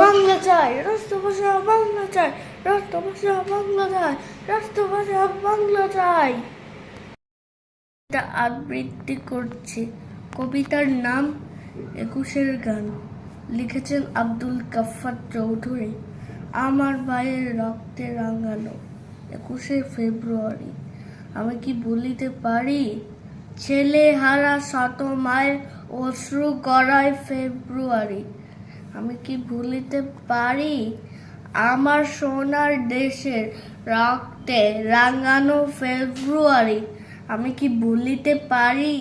বাংলা চাই, রাষ্ট্রভাষা বাংলা চাই, রাষ্ট্রভাষা বাংলা চাই, রাষ্ট্রভাষা বাংলা চাই। এটা আবৃত্তি করছি। কবিতার নাম ২১-এর গান। লিখেছেন আব্দুল গাফফার চৌধুরী। আমার ভাইয়ের রক্তে রাঙানো ২১শে ফেব্রুয়ারি। আমি কি বলিতে পারি, ছেলে হারা শত মায়ের অশ্রু গড়ায় ফেব্রুয়ারি। আমি কি ভুলিতে পারি, আমার সোনার দেশের রক্তে রাঙানো ফেব্রুয়ারি। আমি কি বলিতে পারি,